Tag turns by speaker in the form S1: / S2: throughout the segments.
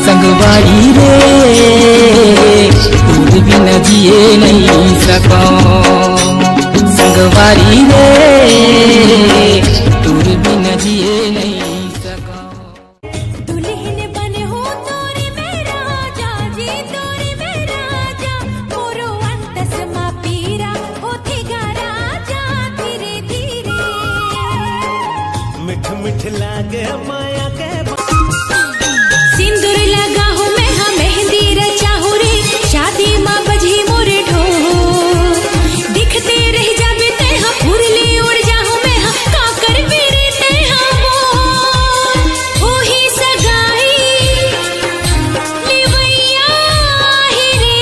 S1: संगवारी रे दूर बिन जिए नहीं सको। संगवारी रे दूर बिन जिए नहीं सको।
S2: दुल्हन बन हो तोरी मेरा जाजी तोरी मेरा जा मोरो अंतस मा पीरा होती गा राजा धीरे धीरे
S3: मिठ मिठ लागे माया के
S2: सिंदूर लगा हूँ मैं हाँ मेहंदी रचा हूँ रे शादी माँ बजी मोरे ढोल दिखते रह जाबे ते हाँ फुरली उड़ जाऊँ मैं हाँ काकर मेरे ते हाँ बोल हो ही सगाई लिवैया ही रे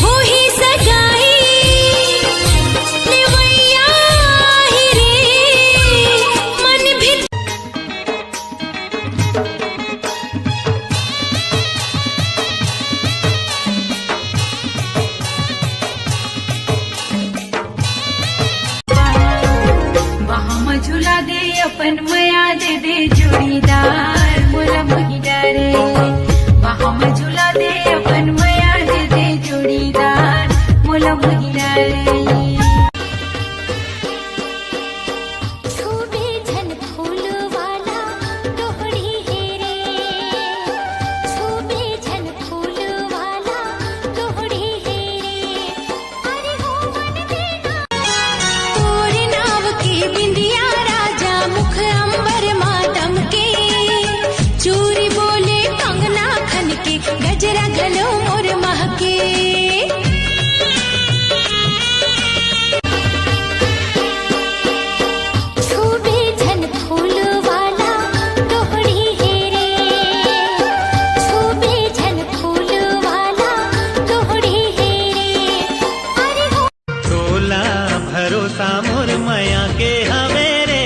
S2: हो ही सगाई लिवैया ही रे मन भी वहाँ झूला दे अपन मया दे दे जोड़ीदार मोला मोही डारे वहाँ झूला दे अपन मया दे दे जोड़ीदार मोला मोही डारे छूबे झन फूल वाला दोहड़ी हेरे छूबे झन फूल वाला दोहड़ी हेरे अरे हो मन देना तोरे नाव की बिंदिया राजा मुख अंबर मातम के चूरी बोले कंगना खन के गजरा गलो मोर महके छूबे झन फूल वाला दोहड़ी हेरे छूबे झन फूल वाला दोहड़ी हेरे अरे हो
S3: तोला भरोसा मोर माया के हवेरे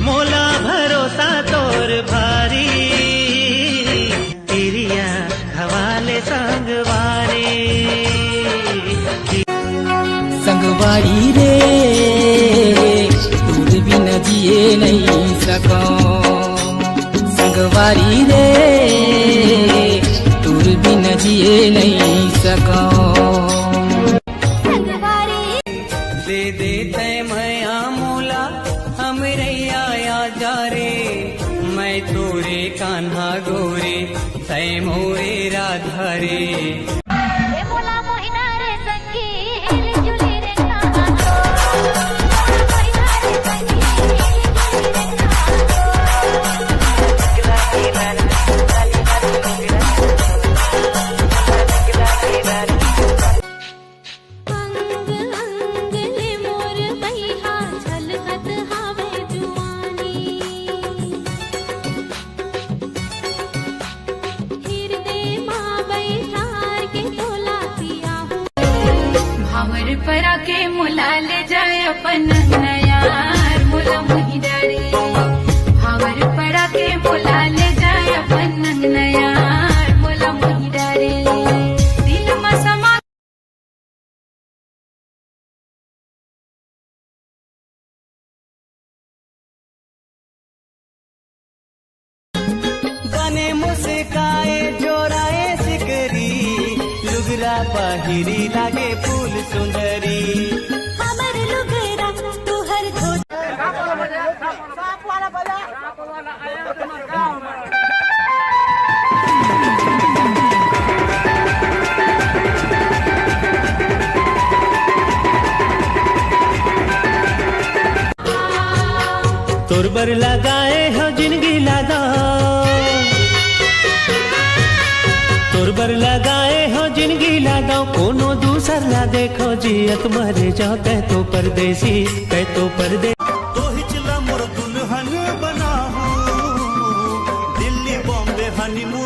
S3: मोला भरोसा तोर भारी तिरिया हवाले संगवारी
S1: संगवारी रे दूर बिन जिए नहीं सको। संगवारी रे दूर बिन जिए नहीं सको।
S2: संगवारी
S3: दे देते मैया मोला हमरे आया जा रे मैं तोरे कान्हा गोरे तय मोरे राधा रे
S2: ए मोला मोहिना रे संगी हेले जुले रे कहां तो मोहिना रे संगी हेले जुले रे अंग अंग ले मोर बहिहा झलकत हावे जुआनी हृदय माँ बैठार के तोला पिया हूँ भावर परा के मुला ले जाए अपन नयार मुला मुही डारे भावर परा के मुला ले जाए अपन नयार मुला मुही डारे दिल में समा
S3: बने मुस्काए जोराए सिकरी लुगरा पहिरी लागे फूल सुंदरी
S2: हमर लुगरा तुहर धो
S3: तोर बर लगाए हो जिंदगी लगा तोर बर लगाए हो जिंदगी लगा कोनो दूसर ला देखो जियत मरे जाओ कह तो परदेसी कह तो परदेसी तो हिचला मोर दुल्हन बना हूँ दिल्ली बॉम्बे हनीमून